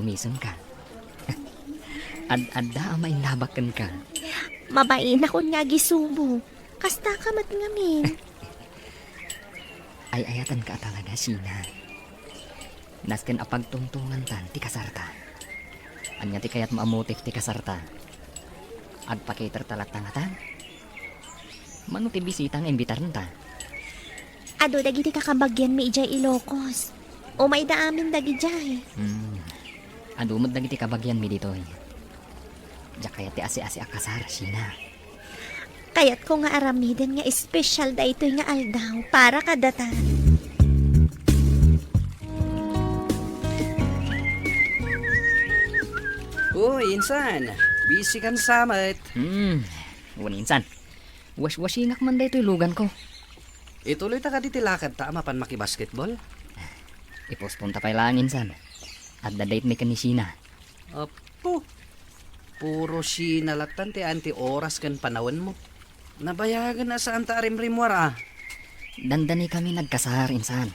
Umison ka. Ad-adda may labakan ka. Mabain ako nga gisubo. Kasta ka mat ngamin. Ay ayatan ka talaga, Sina. Nasken apagtungtungan tan ti kasarta. Anya ti kayat maamotif ti kasarta. Ad pakiter talatangatan. Mano ti bisita nga imbitaran ta. Ado dagiti kakabagyan mi ijay Ilocos. O may daamin dagi jay. Adumod dagiti kabagyan mi ditoy. Diya kaya ti asi-asi akasar, Sina. Kayat ko nga aramiden nga espesyal da ito'y nga aldaw para kadatan. Uy, insan. Busy kan samet. Waninsan. Was-wasingak man da ito'y lugan ko. Ituloy ta ka ditilakad ta mapan makibasketball. Ipospunta pa lang insan. At da-date mi kan ni Sina. Apo. Puro sinalatan ti anti oras kan panawan mo. Nabayagan na saan ta arim-rimwar ah. Dandani kami nagkasar, insan.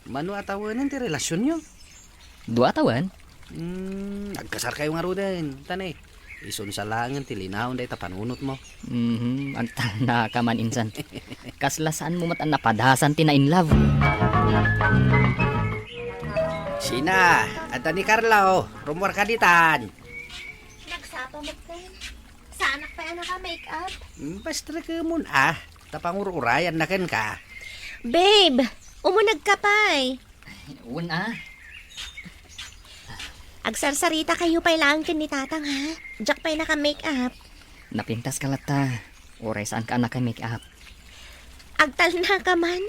Mano atawanan ti relasyon nyo? Dua tawan? Nagkasar kayo nga rudan. Tanay, ison sa langan ti linawon day ta panunot mo. Anta na ka man, insan. Kaslasaan mo matan napadasan ti na in love. Sina, ata ni Carla oh. Rumwar ka ditan. Nagsapa mo din. Sa anak pa yan ka make-up? Basta ka mun ah. Tapangururayan na kan ka. Babe, umunag ka pa'y. Una. Agsarsarita kayo pa'y lang kin ni tatang ha. Jack pa'y naka-make-up. Napintas ka lata. Oray saan ka anak make up. Agtal na ka man.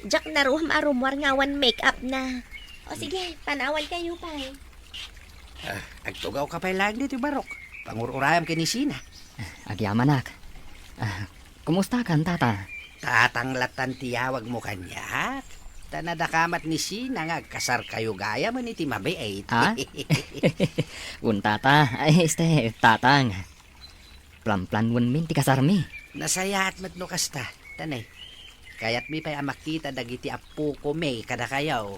Jack na ruham arumwar ngawan make-up na. O sige, panawan kayo pa'y. Agtugaw ka pa lang dito barok. Pangururayam kay ni Sina. Agyamanak. Kumusta ka, tata? Tatanglatan tiyawag mo kanya. Tanadakamat ni Sina nga kasar kayo gaya man iti mabait. Ha? Tata. Ay, tatang. Plan-plan min ti kasarmi. Nasayaat mat no kasta. Tanay. Kayat mi pa'y makita dagiti apo ko may kada kayaw.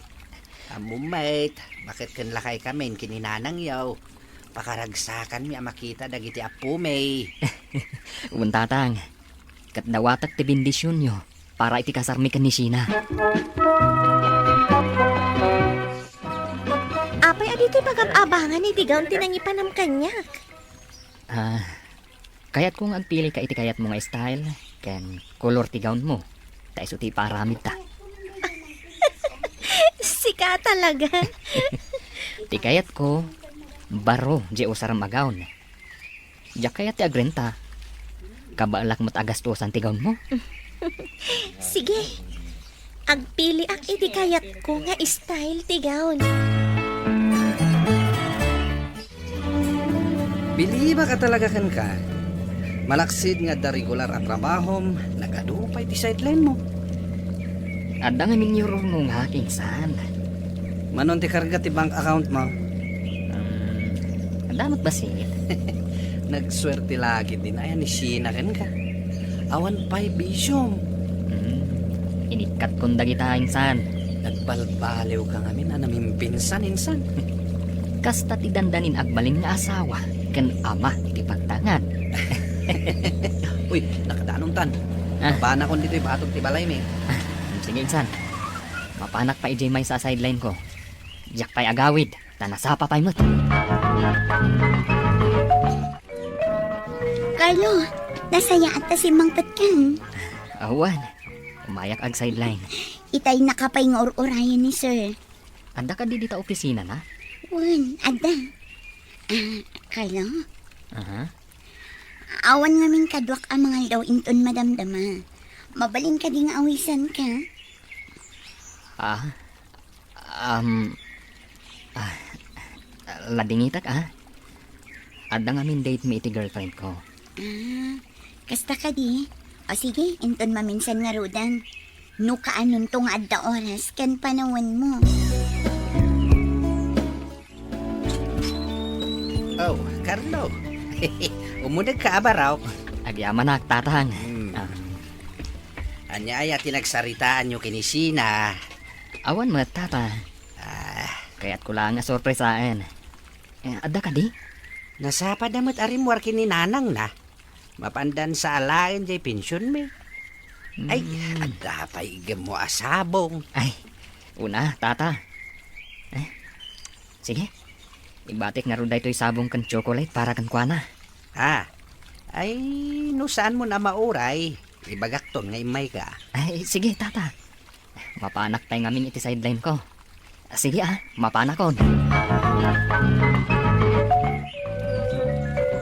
Amumait, bakit kan lakay kamin kininanang yaw. Pakaragsakan mi makita dagiti apo may. Tatang. Katdawatak ti bendisyon nyo para iti kasarmi kan ni Sina. Apay adito'y pagam-abangan ni Digaw tinangipanam kanyak. Kayat kung agpili ka iti kayat mo nga style, ken color ti gown mo. Taiso ti paramid ta. Sika talaga. Ti kayat ko, baro, di usaram agawn. Diya kayat ti agrenta. Kabalak mo't agastusan ti gown mo. Sige. Agpili ak iti kayat ko nga style tigaw. Biliba ka talaga kan ka. Malaksid nga da regular ang trabahom, nagadupay ti sideline mo. Adda nga minyuro mo nga, kingsan. Manon ti karga ti bank account mo. Damat basit. Nagswerte lagi din ayan ni Sheena kan ka. Awan pa'y bisyom. Inikat kong dagita, insan. Nagbalbaliw ka ngamin na namimpinsan insan. Kasta ti dandanin agbalin nga asawa, ken ama ti pagtangan. Uy, nakadanong tan. Mabana kon dito'y batog ti balay me. Sige, insan. Mapanak pa ijay may sa sideline ko. Diyak pa'y agawid, tanasapa pa'y mo't. Carlo, nasayaan ta si Mang Patkan. Awan, umayak ag sideline. Itay nakapay nga urayan ni sir. Anda ka di dita opisina na? Wan, ada. Carlo, Aha. awan nga min kadwak ang mga daw inton madamdama. Mabalin ka di nga awisan ka. Ladingitak Ada nga min date mi iti girlfriend ko. Kasta ka di. O sige, inton maminsan nga rudan. No kaanon tong adda oras kan panawan mo. Oh, Carlo. Umudag ka abaraw. Agyaman na tatang. Anya ay tinagsaritaan nyo kinisina. Awan mo tata. Kaya't ko lang nga sorpresaan. Ada ka di? Nasapa damot arimwar kininanang na. Mapandan sa alain jay pensyon mi. Ay, ada pa igam mo asabong. Ay, una, tata. Sige. Ibatik nga ron dahito sabong kan chocolate para kan kuana. Ha? Ay, no saan mo na mauray? Ibagakton nga imay ka. Ay, sige, tata. Mapanak tayo ngamin iti sideline ko. Sige mapanakon.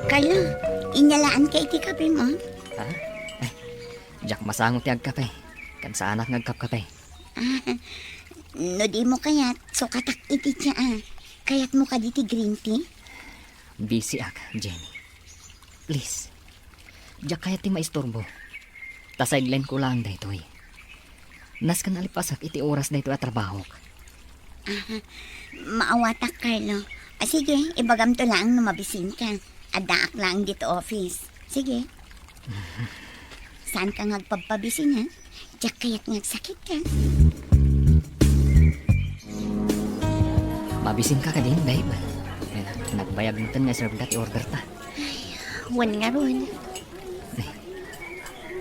Carlo, inyalaan ka iti kape mo. Jack masangot yag kape. Kan sa anak ngagkap kape. No di mo kayat, so katak iti siya Kayat mo ka diti green tea? Busy ak, Jenny. Please. Jack kaya ti maistorbo. Ta sideline ko lang dahito Nas kan alipasak iti oras dahito at trabaho. Maawatak, Carlo. Sige, ibagam to lang no mabisin ka. Adaak lang dito office. Sige. Saan ka ngagpagpabisin, ha? Diyak kaya't ngagsakit ka. Mabisin ka din, babe. Nagbayag mo nga serve dati order ta. Wan nga ron.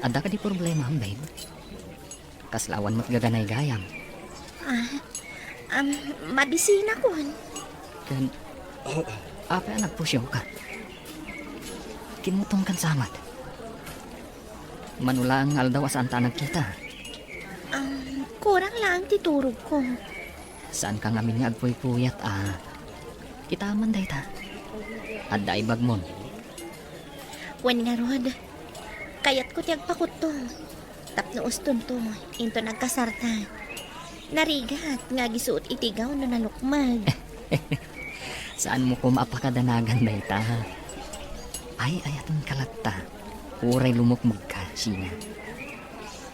Ada ka di problema, babe. Kaslawan mo't gaganay gayam. Mabisin ako. Kan, apa nagpusyaw ka? Kinutong kan samat. Manulang aldaw asaan ta nagkita. Kurang lang titurog ko. Saan ka ngamin nga agpuy-puyat Kita man day ta. Adda ibag mon. Wan nga rod. Kayat ko tiyag pakot to. Tapno uston to. Into nagkasarta. Narigat nga gisuot itigaw no nalukmag. Saan mo kumapakadanagan day ta? Ay aton kalagta. Uray lumukmug ka, Sina.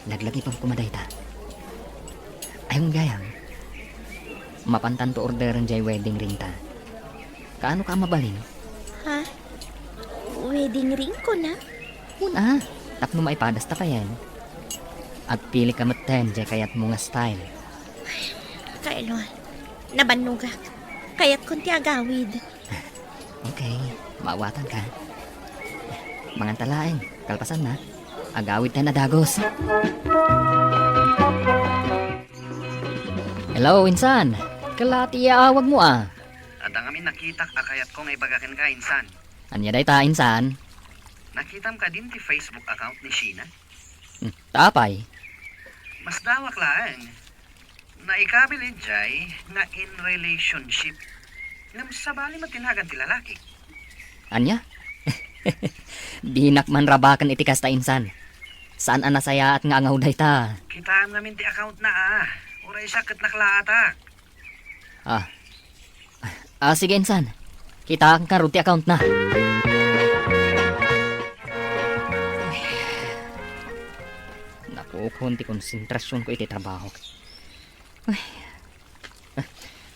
Naglagi pang kumaday ta. Ayong gayam. Mapantan to orderan jay wedding ring ta. Kaano ka mabalin? Ha? Wedding ring ko na? Una, tapno maipadas ta pa yan. At pili ka maten jay kayat mo nga style. Kailo, nabanugak. Kayat kon ti agawid. Okay, maawatan ka. Mangantalain, kalpasan na. Agawid tayo na dagos. Hello, insan. Kalati awag mo Ada kami nakita akayat ko nga ibagakan ka, insan. Anya day ta, insan? Nakitam ka din ti Facebook account ni Sheena. Tapay. Mas dawak lang. Naikabilin jay na in relationship. Ngam sabali matinagan ti lalaki. Anya? Dinak man rabakan iti kasta insan. Saan anasaya at nga angaw day ta? Kitaan namin ti account na Uray sakit naklaata. Sige insan. Kita ang karuti account na. Naku, konti konsentrasyon ko iti trabaho.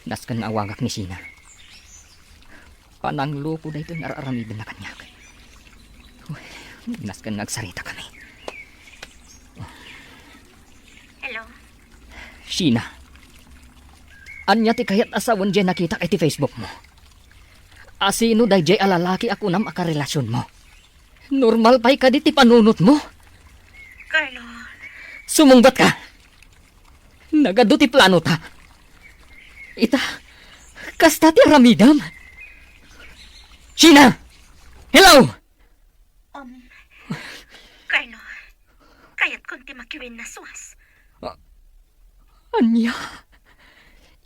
Naskan na awagak ni Sina. Panang lupo na ito nararamidin na kanyag. Naskan nagsarita kami. Hello? Sina. Anya ti kayat asawan dyan nakita kay ti Facebook mo. Asino day jay alalaki ako nam akarelasyon mo. Normal pa'y ka di ti panunot mo. Carlo. Sumungbat ka. Nagado ti plano ta. Ita, kasta ti ramidam. Sina! Hello! Carlo. Kayat kon ti makiwin na suwas. Anya?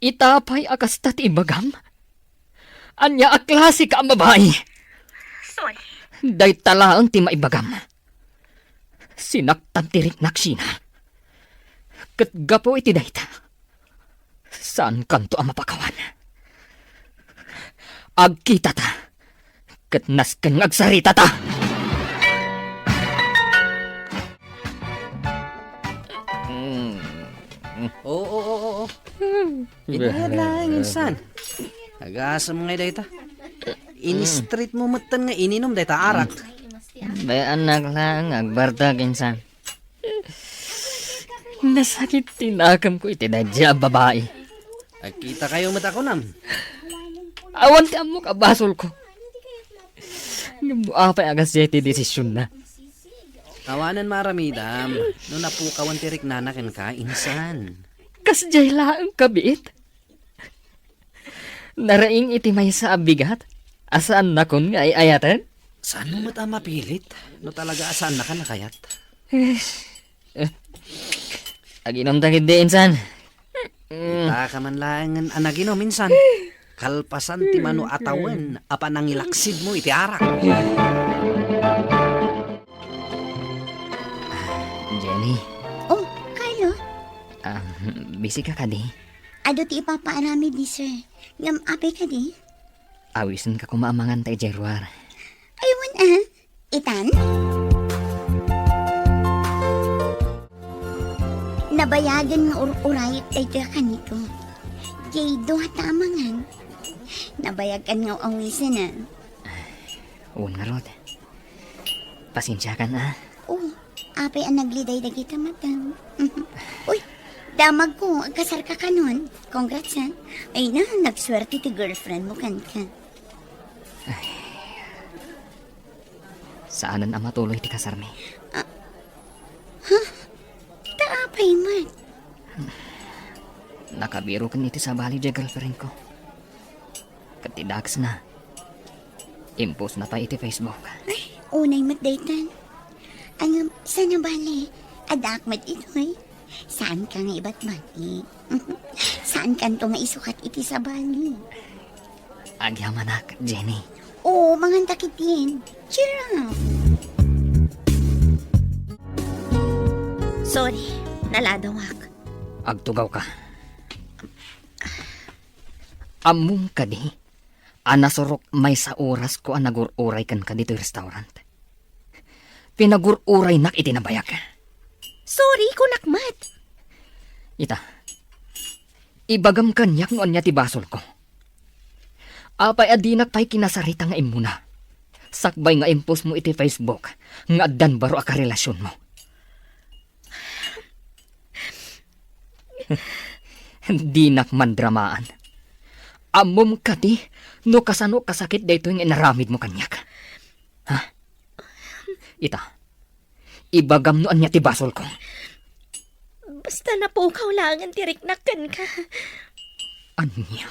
Itapay akasta ti ibagam? Anya a klase ka ang babae? Sorry. Day talaang ti maibagam. Sinaktan ti riknak Sina. Katgapo iti dayta. Saan kanto ang mapakawan? Agkita ta. Katnaskan agsarita ta. Oo. Inayad lang, insan. Nag-aasa mo nga dayta. In-street mo matan nga ininom dayta arak. Bay anak lang, agbartag insan. Nasakit tinakam ko iti dadya babae. Kita kayong mata ko nam. Awan ti amo ka basol ko. Apa agas jeti desisyon na. Awanan maramidam. No napukawan tirik nanakin ka, insan. Kas jay laang kabiit. Naraing iti may sa abigat. Asaan na kun nga ayatan? Saan mo mata mapilit? No talaga asan na ka nakayat? Aginom tagid di insan. Ta ka man lang anagino minsan. Kalpasan ti mano atawan, apa nang ilaksid mo iti arak. Jenny, Oh, Carlo, busy ka di? ado ti ipapaarami di sir. Ngam apay ka di? Awisan ka kumaamangan tay Jerwar. Aywan Itan? Nabayagan nga urayot ay ka nito. Jay do hatamangan. Nabayagan nga awisan na. Uwan nga rod. Pasensya ka na. Oh, apay ang nagliday na kita matang. Uy, damag ko, kasar ka nun. Congrats ha. Ay na, nagswerte ti girlfriend mo kan ka. Saanan ang matuloy ti kasarmi? Taapay man. Nakabiro kan iti sa bali di girlfriend ko. Katidags na. Impose na pa iti Facebook. Ay, unay matdaytan. Ang sana bali, adak mat ito eh. Saan ka nga iba't bali? Saan ka nga isukat iti sa bali? Agyamanak, Jenny. Oo, mga takitin. Cheer up. Sorry, naladawak. Agtugaw ka. Among ka di. Anasurok may sa oras ko ang nagururay kan ka dito restaurant. Pinagururay nak itinabayak. Sorry, kunakmat. Ita. Ibagam kanyak noon niya ti basol ko. Apay adinak pa'y kinasarita nga imuna. Sakbay nga impos mo iti Facebook. Nga addan baro ka relasyon mo. Di nakman dramaan. Amom ka di, no kasano kasakit dayto yung inaramid mo kanyak. Ha? Ita, ibagam noan niya ti basol ko. Basta napukaw lang ang tiriknakan ka. Anya?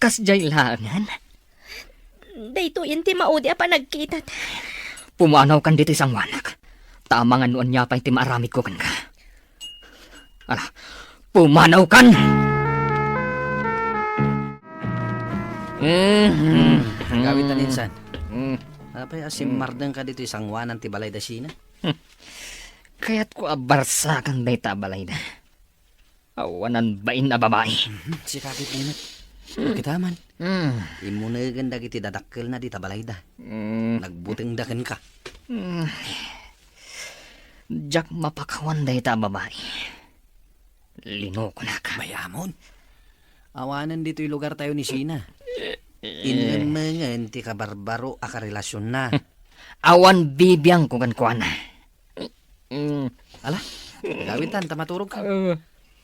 Kasjay langan? Dayto yun ti maudi pa nagkita. Pumanaw kan dito isang wanak. Tama nga noon niya pa yung timaramid ko kan ka. Ala, pumanaw kan! Gawin na insan. Apay asimardang ka dito isang wanan ti balay da sina. Kaya't ko abarsa kan dayta balay na. Awanan bain na babae. Si kapit inat. Kita man. Imunagan da kiti dadakkel na di tabalay da. Nagbuteng daken ka. Jak mapakawan dayta babae. Lino ko na ka. Mayamon. Awanan dito yung lugar tayo ni Sina. Inlemengan ti kabarbaro aka relasyon na. Awan bibiyang ko kan kuana. Ala, gawitan tamaturog ka.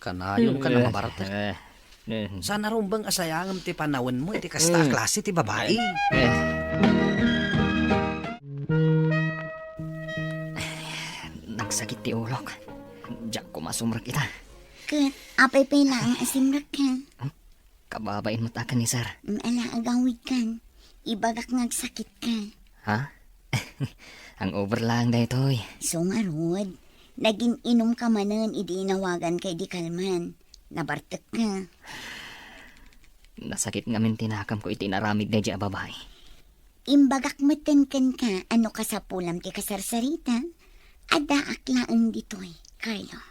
Kanayon ka na mabarata. Sana rumbang asayangam ti panawan mo iti kasta klase ti babae. Nagsakit ti ulok. Diyak ko masumrak ita. Kat, apay pay lang asimrak ka. Kababain mo takan ni Sir. Ala agawid kan. Ibagak ngagsakit ka. Ha? Ang over lang daytoy. So nga Rod, naging inom ka manan idinawagan kay di kalman. Nabartek ka. Nasakit nga min tinakam ko itinaramid na diya babae. Imbagak matenken ka ano ka sa pulam ti kasarsarita. Ada aklaan ditoy, Carlo.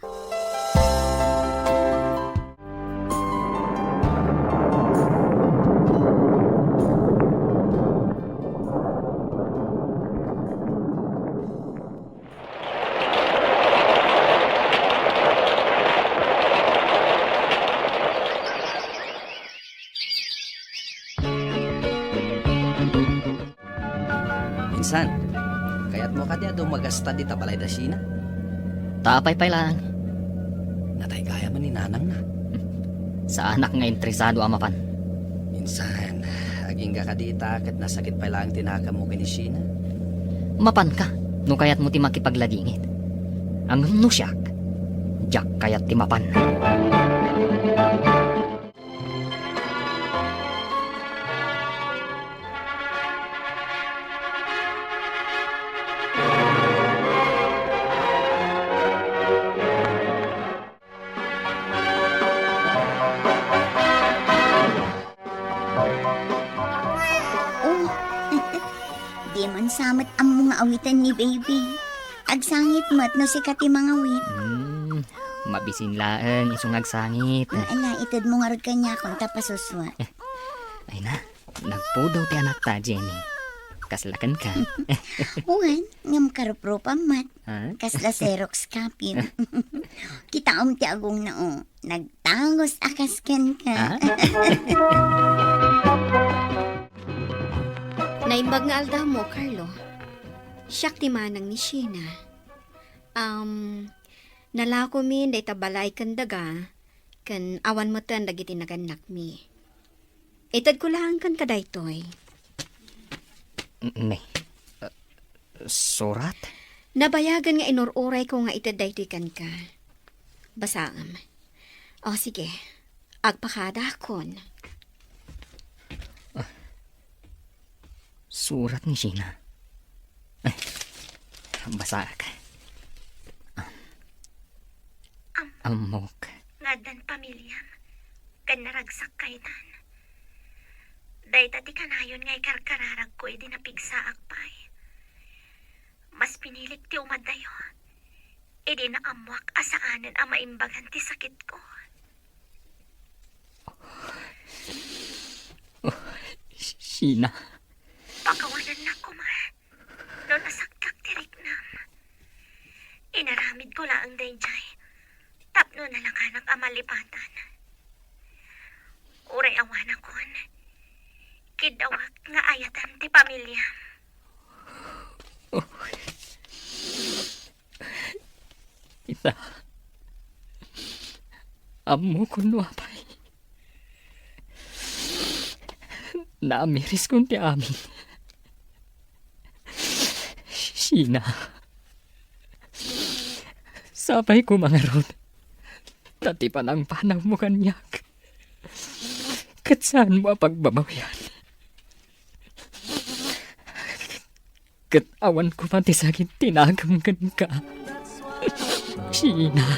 Insan, kaya't mo ka diya magasta di tabalay da Sina. Tapay lang. Natay gaya man ni nanang na. Sa anak nga interesado amapan. Minsan, aging ka kadita kat nasakit pa lang tinaka mo kini Sheena. Mapan ka, no kayat mo ti makipagladingit. Ang no siyak, jak kayat ti mapan. Oh, di man samot ang mga awitan ni baby. Agsangit mo't no sikat yung mga awit. Mabisin laeng isungag sangit. Ala, itad mo nga rin kanya kung tapasuswa. Ay na, nagpudaw ti anak ta, Jenny. Kaslakan ka. Uwan, ngam karupro pa mat. Ha? Kasla Xerox copy. Kita ti agong na o. Nagtangos akaskan ka. Ha? Naimbag nga alda mo, Carlo. Siyak ti manang ni Sheena. Nalako min day tabalay kan daga, kan awan mo tan dagiti naganak mi. Itad ko lang kan kadaytoy. May. Surat? Nabayagan nga inururay ko nga itad daytoy kan ka. Basaam. O sige, agpakada kon. Surat ni Sheena. Ay, basa ka. Amok. Ngadan pamilya, kan naragsak kaitan. Day tati kanayon ngay karkararag ko edi napigsa akpay. Mas pinilit ti umadayo. Edi na amwak asaanan ang maimbagan ti sakit ko. Sheena. Pakawanan na ko ma. No nasagkak tirik nam. Inaramid ko laang dayjay. Tapno na lang kanang amalipatan. Uray awanan kon. Kidawak nga ayatan ti pamilya. Ita. Amo ko nuapay. Naamiris kong ti amin. Sheena. Sabay ko mga rod. Tati pa ng panaw mo kanyak. Kat saan mo pagbabawian? Kat awan ko pati sakit tinagamgan ka. Sheena.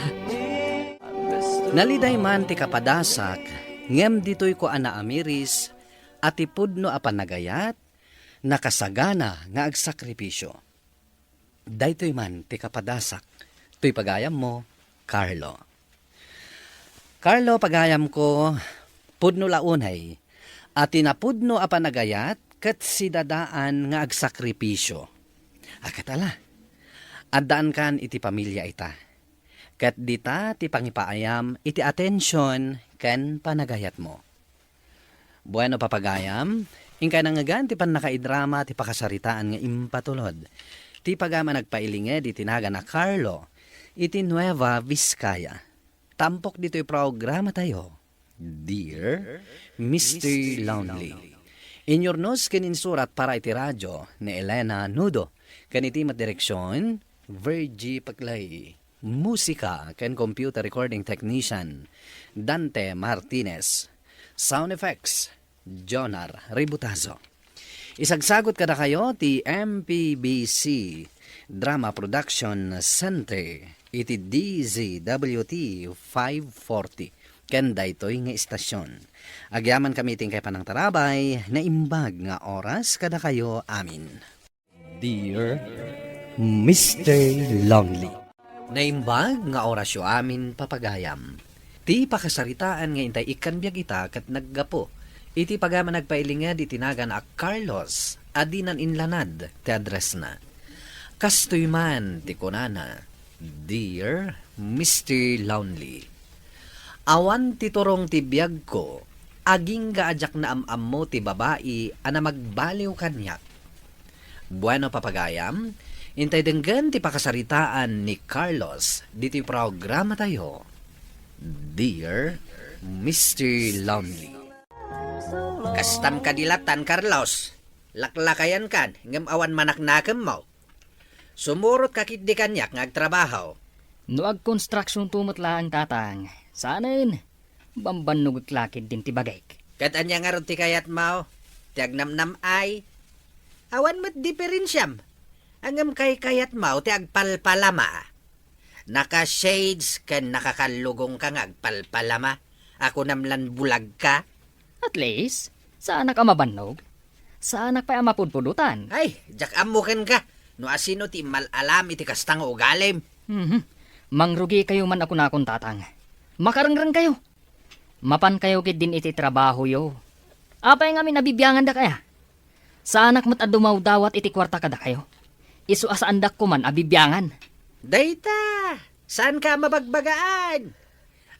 Naliday man ti kapadasak, ngem ditoy ko ana amiris, at ipudno apan nagayat, nakasagana nga agsakripisyo. Daytoy man ti kapadasak, tuy pagayam mo, Carlo. Carlo, pagayam ko, pudno launay, at tinapudno apan nagayat, kat si dadaan nga agsakripisyo. Akatala, addaan kan iti pamilya ita. Kat dita ti pangipaayam iti atensyon ken panagayat mo. Bueno papagayam, ingkay nangagan ti pan nakaidrama ti pakasaritaan nga impatulod. Ti pagama nagpailinge di tinaga na Carlo, iti Nueva Vizcaya. Tampok dito'y programa tayo. Dear Mr. Lonely. Inyornos kininsurat para iti radyo ni Elena Nudo. Kaniti matdireksyon, Virgie Paglay. Musika ken computer recording technician, Dante Martinez. Sound effects, Jonar Ributazo. Isagsagot kada kayo ti MPBC Drama Production Center iti DZWT 540 ken daytoy nga istasyon. Agyaman kami ting kay panang tarabay na imbag nga oras kada kayo amin. Dear Mr. Lonely, naimbag nga orasyo amin papagayam. Ti pakasaritaan nga intay ikan biyag ita kat naggapo. Iti pagama nagpailinga di tinagan a Carlos adinan inlanad ti address na. Kastoy man ti kunana, Dear Mr. Lonely, awan ti turong ti biyag ko, aging gaadyak na amam mo ti babae ana magbaliw kanyak. Bueno papagayam, intay denggan ti pakasaritaan ni Carlos diti programa tayo. Dear Mr. Lonely. Kastam kadilatan, Carlos. Laklakayan kan, ngem awan manaknakem mo. Sumurot kakit di kanyak ngagtrabaho. No ag construction tumot lang tatang. Saanin? Bambanog lakid din ti bagay. Katanya nga ron ti kayat mo. Ti agnamnam ay. Awan mo't diferensyam. Angam kay kayat mo ti agpalpalama. Naka-shades kan nakakalugong ka ngagpalpalama. Ako namlan bulag ka. At least, saan ka mabanog? Saan pa mapudpudutan? Ay, jak amukan ka. No asino ti malalam iti kastang ugalim. Mangrugi kayo man ako na akong tatang. Makarangrang kayo. Mapan kayo kid din iti trabaho yo. Apay nga nabibiyangan da kaya. Saanak mo't adumaw dawat iti kwarta kada kayo. Isu asaandak ko man abibiyangan. Dayta, saan ka mabagbagaan?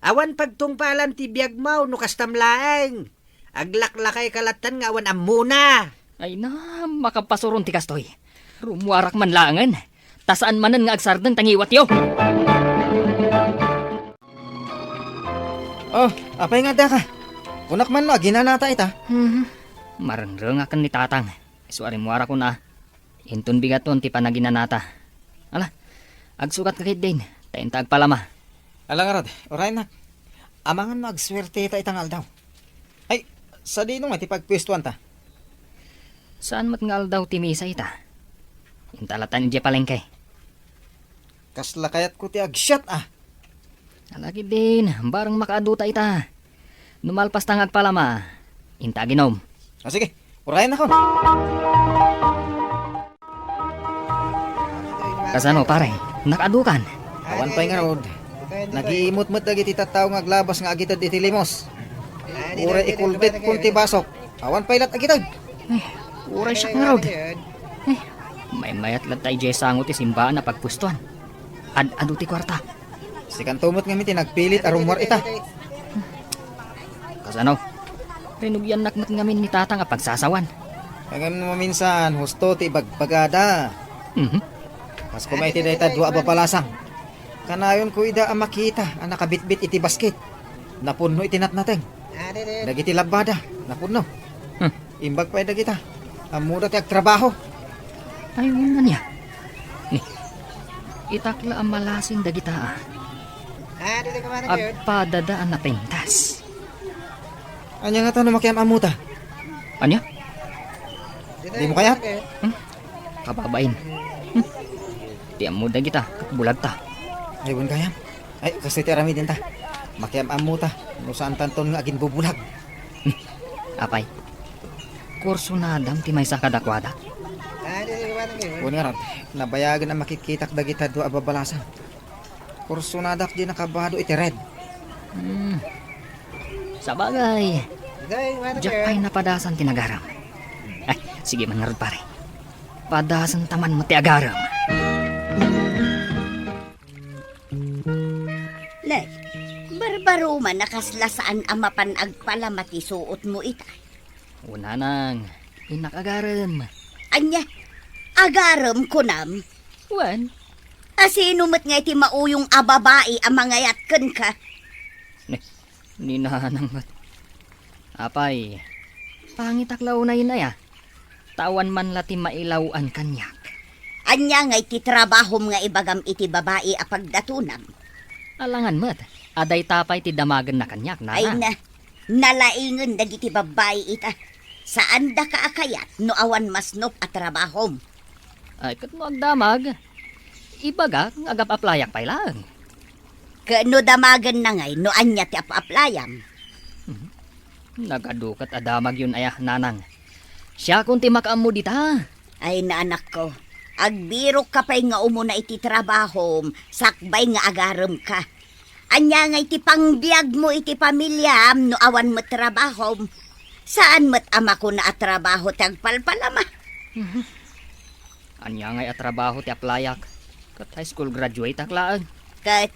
Awan pagtungpalan ti biyag mo no kastamlaeng. Aglaklakay kalatan nga awan amuna. Ay na, makapasuron ti kastoy. Rumuwarak man langan. Tasaan manan nga agsardan tangiwat yo. Oh, apay nga da ka. Unak man no, ginanata ita. Marangrang akan ni tatang. Isuari muara ko na. Intun bigaton ti panaginanata. Ala, agsukat kakit din. Taintag palama. Alang arad, oray na. Amangan no, agswerte ita itangal daw. Ay, sa di nung iti pagpwestuan ta. Saan matngal daw ti misa ita? Intalatan ije palengke. Kasla kayat ko ti agsyat ah. Alagi din, barang makaaduta ita. Numalpas tangag palama. Inta ginom. O sige, oray na ko. Kasano pare, nakadukan. Awan pa'y nga rod. Nagiimot-mot dagiti tattaw nga aglabas nga agitad iti limos. Uray ikulbit kunti basok. Awan pa'y lat agitad. Uray siya nga raw. May mayat lang tayo jay sangot ti simbahan na pagpustuan. Adu ti kwarta. Sikan tumot nga miti nagpilit arumwar ita. Kasano? Rinugyan nakmat ngamin ni tata nga pagsasawan. Kagan mo minsan, husto ti bagbagada. Kas kumay ti dayta dua abapalasang. Kanayon ko ida ang makita ang nakabitbit iti basket. Napunno iti natnateng. Dagiti labada, napunno. Imbag pa dagita. Amura ti agtrabaho. Ay, na niya. Ni, itakla ang malasing dagita ah. Agpadadaan na pentas. Anya nga to makiam amuta. Anya? Di mo kaya? Kababain. Di mo dagita, bulag ta. Ayun kayam. Ay, kasi ti arami din ta. Makiam amuta. No saan tanton nga agin bubulag. Apay, kurso na adam ti may sa kadakwada. Kung nga ron, nabayagan ang makikitak dagita dua ababalasan. Kursunadak di nakabado iti red. Sa bagay, Jack pa'y napadasan tinagaram. Ay, sige man nga ron, pare. Padasan taman mo ti agaram. Lay, barbaro man nakaslasaan ang mapanagpala matisuot mo ita. Una nang, inakagaram. Anya, agaram ko nam. Wan, Asino mat nga iti mauyong ababae ang mga yatken ka. ninanang mat. Apay, pangitaklaw na yun ay ah. Tawan man lati mailawan kanyak. Anya nga iti trabahom nga ibagam iti babae a pagdatunam. Alangan mat, aday tapay ti damagan na kanyak na. Ay na, nalaingan dagiti babae ita. Saan da ka akayat no awan masnop at trabahom? Ay, kat mo agdamag. Ibaga, agap-aplayak pa lang. Kano damagan na ngay no anya ti ap-aplayam. Nagadukat adamag yun ayah nanang. Siya kung ti makaamu dita. Ay na anak ko, agbiro ka pa'y nga umuna iti trabahom, sakbay nga agaram ka. Anya nga iti pangbiag mo iti pamilyam no awan mo trabahom. Saan mo't ama ko na at trabaho tagpalpalama? Anya ngay at trabaho ti aplayak. Kat high school graduate aklaan. Kat,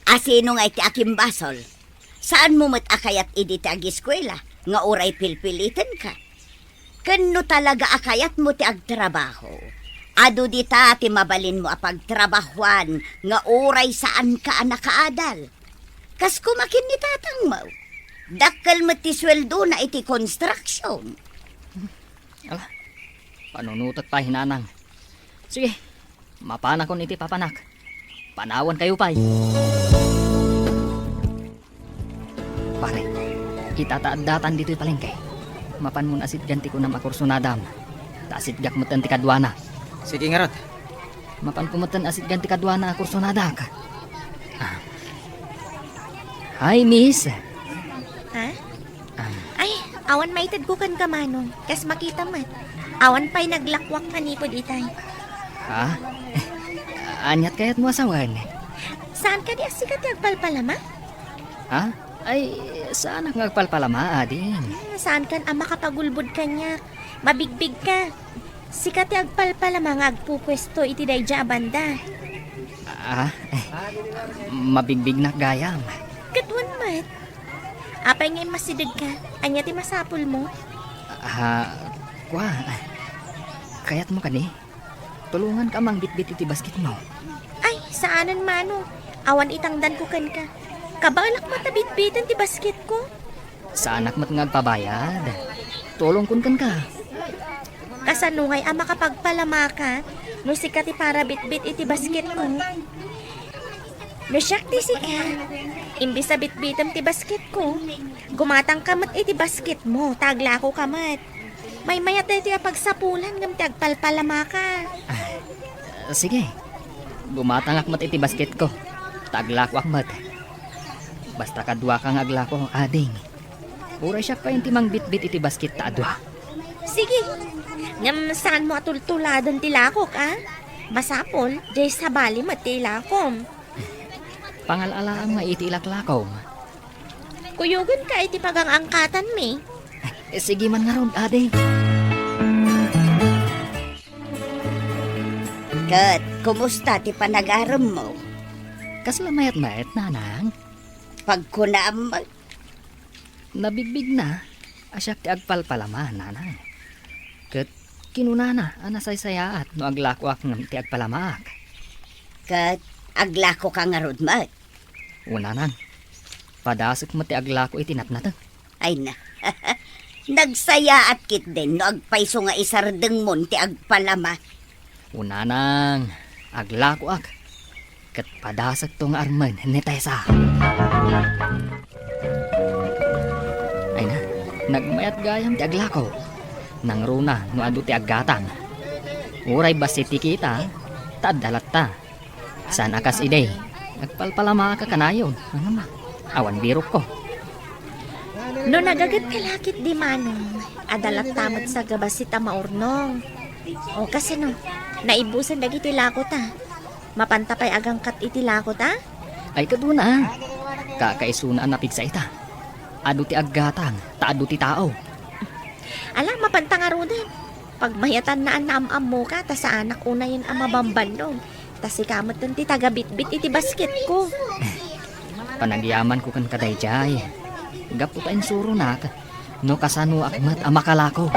asino nga iti akim basol? Saan mo mo't akayat idi ti ag-eskwela? Nga uray pilpilitan ka? Kano talaga akayat mo ti agtrabaho? Ado dita ti mabalin mo apagtrabahuan nga uray saan ka nakaadal? Kas kumakin ni tatang mo. Dakal mo ti sweldo na iti construction. Ala, panunutot pa hinanang. Sige, mapana kon iti papanak. Panawan kayo pa'y. Pare, itataadatan dito'y palengke. Mapan mo asit ganti ko na makursunadam. Tasit gak mutan ti kadwana. Sige nga rod. Mapan pumutan asit ganti kadwana kursunada ka. Hi, miss. Ha? Ay, awan maitad ko kan kamanong. Kas makita mat. Awan pa'y naglakwak manipod itay. Ha? Anyat kayat mo asawan. Saan ka di asikat yung palpalama? Ha? Ay, saan ang ngagpalpalama, ading? Saan kan ang makapagulbod kanya? Mabigbig ka. Sikat yung palpalama nga agpupwesto iti dayja banda. Mabigbig na gayam. Katwan mat. Apay ngay masidag ka. Anya ti masapul mo. Kwa. Kayat mo kani? Tulungan ka mang bitbit iti basket mo. Ay, saanan mano? Awan itangdan ko kan ka. Kabalak matabit-bitan ti basket ko. Sa anak mo't ngagpabayad. Tulong kun kan ka. Kasanungay ang makapagpalama ka. No sikat ti para bitbit iti basket ko. No siyak ti sika. Imbis sa bitbitam ti basket ko. Gumatang kamat iti basket mo. Tagla ko kamat. May mayat na iti pagsapulan ngam ti agpalpalama ka. Sige. Gumatang akmat iti basket ko. Taglako akmat. Basta kadwa kang aglako, ading. Pura siya pa yung timang bitbit iti basket ta adwa. Sige. Ngam saan mo atultuladan ti lakok, ah? Masapol, jay sa bali mat ti lakom. Pangalalaang nga iti ilaklakom. Kuyugan ka iti pagangangkatan mi. Sige man nga ron, ading. Kat, kumusta ti panag-aram mo? Kaslamayat-mayat, nanang. Pagkunaam mo, Nabigbig na. Asyak ti agpalpalama, nanang. Kat kinunana, anasaysayaat no aglakwak ng ti agpalamak. kat aglako ka nga rod mat. Unanang. Padasok mo ti aglako itinatnatang. Ay na, nagsaya at kit din no agpaiso nga isardeng mon ti agpalama. Unanang. Aglako ak. Kat padasok tong arman ni Tessa. Ay na, nagmayat gayam ti aglako. Nang runa no adu ti aggatang. Uray basi ti kita, tadalat ta. San akas ide, nagpalpalama ka kanayon. Ano ma? Awan birok ko. No nagagat kalakit di manong, adalat tamat sa gabas si tamaurnong. O kasi no, naibusan dagiti lakot ah. Mapantapay agang kat iti lakot ah. Ay kaduna. Kakaisunaan na pigsa ita. Adu ti aggatang, taadu ti tao. Alam, mapantangarunan. Pagmayatan na ang naam-am mo ka, ta sa anak una yun ang mabambanong. Ta si kamot nun ti tagabit-bit iti basket ko. Panagyaman ko kan kadayjay. Gapu ta insuro na ka. No kasano akmat amakalako.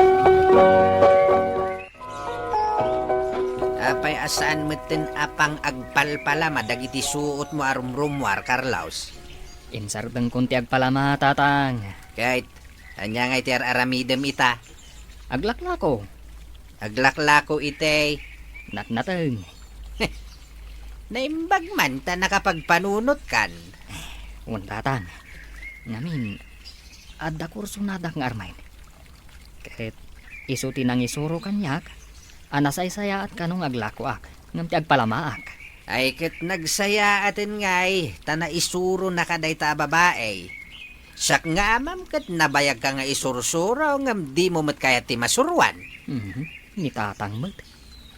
Apay asaan meten apang agpalpalama dagiti suot mo arumrumwar, Carlos. Insardeng kunti agpalama, tatang. Kahit, anya nga iti aramidem ita. Aglaklako. Aglaklako ite. Natnateng. Naimbag man ta nakapagpanunot kan. Tatang. Ngamin, adda kurso nadak nga armain. Kahit isuti nang isuro kanyak, anasaysaya at kanong aglakoak, ngam ti agpalamaak. Ay ket nagsaya atin ngay, tana isuro na kaday ta babae. Sak nga amam ket nabayag ka nga isursuro ngam di mo mat kaya ti masuruan. Ni tatang mat.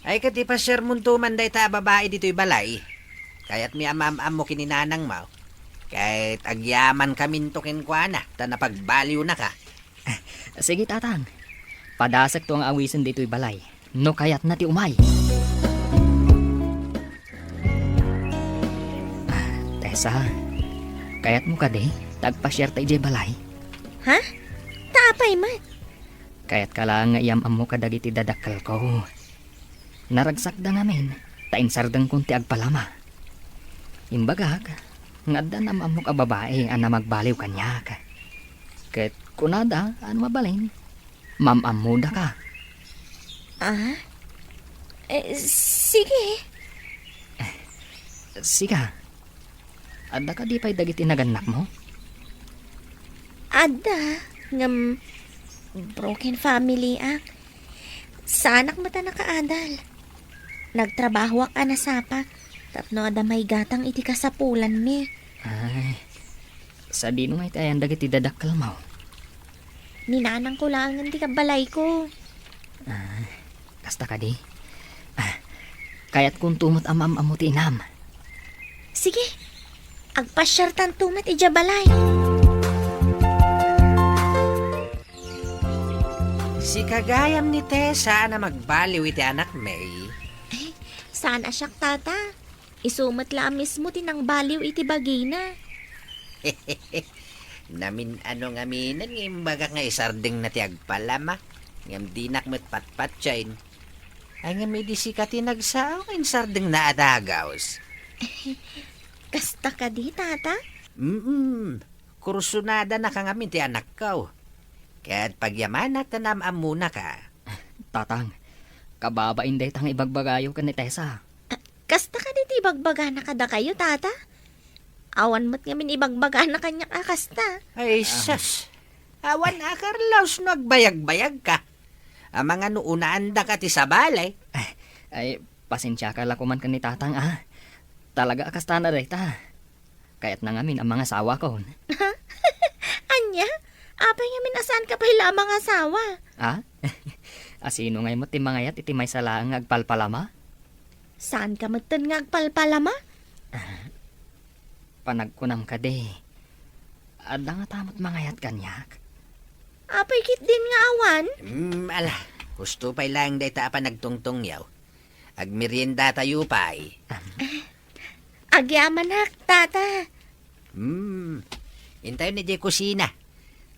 Ay ket ipasir muntuman day ta babae dito'y balay. Kaya't mi amam-am mo kininanang mo. Kahit agyaman kamin to kinkwana, ta napagbaliw na ka. Sige, tatang. Padasak to ang awisan dito'y balay. No kayat na ti umay. Tessa, kayat mo ka de, tagpa-share tayo di balay. Ha? Taapay mat. Kayat ka lang nga iyam mo ka dagiti dadakal ko. Naragsak da ngamin, tainsardang kunti agpalama. Imbagag, nga da namamok a babae ang na magbaliw kanyak. Ket kunada, ano mabalin? Mamamuda ka. Ah? Sige. Siga. Ada ka di pa'y dagiti naganak mo? Ada. Ngam, broken family Sa anak mata nakaadal. Nagtrabaho ka na sapa. Tapno ada may gatang iti kasapulan mi. Ay, sa dino nga itayan dagiti dadakkel mo. Ninanang ko lang ang di kabalay ko. Kasta ka di. Kaya't kung tumot amam-amuti inam. Sige. Agpasyar tan tumat ijabalay. Si kagayam ni Tessa na magbaliw iti anak May. Sana siyak tata. Isumat la mismo tinang baliw iti bagina. Namin ano nga minan ng baga nga isarding na ti agpalama. Ngam dinak met patpat chain. Ay nga may disikati nagsao kain sarding na adagaws. Kasta ka di tata? Kursunada na ka ngamin ti anak ko. Kaya't pagyaman at tanamam muna ka. Tatang, kababain day tang ibagbagayo ka ni Tessa. Kasta ka di ibagbaga na kada kayo tata? Awan mo't ngamin ibagbaga na kanya kasta. Ay, sas. Awan na, Carlos, nagbayag-bayag ka. Ang mga nuunaan da ka ti sabalay. Ay, pasensya ka lakuman ka ni Tatang Talaga akasta na day ta. Kaya't nangamin ang mga sawa ko. Anya? Apay ngamin asan ka pa hila mga asawa? Asino ngay mo ti mga yat iti may salaang agpalpalama? Saan ka matan nga agpalpalama? Panagkunam ka de. Ada nga tamot mga yat kanyak. Apay kit din nga awan? Ala, gusto pa'y lang day ta pa nagtungtong yaw. Agmerienda tayo pa'y. Agyaman hak, tata. Intayo ni di kusina.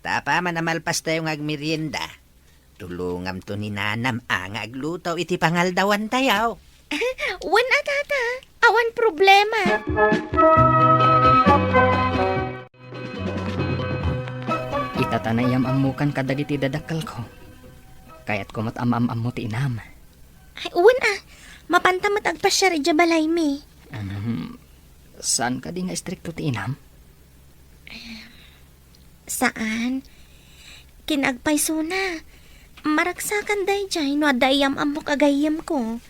Tapa man amalpas tayo ng agmerienda. Tulungam to ni nanam ang aglutaw iti pangaldawan tayaw. Wan tata. Awan problema. Itatanayam amukan kadagiti dadakkel ko. Kaya't kumat amam mo ti inam. Ay, wan mapantamat agpasyari jabalay mi. Saan ka di nga istrikto ti inam? Saan? Kinagpayso na. Maragsakan day jay no adayam amok agayam ko.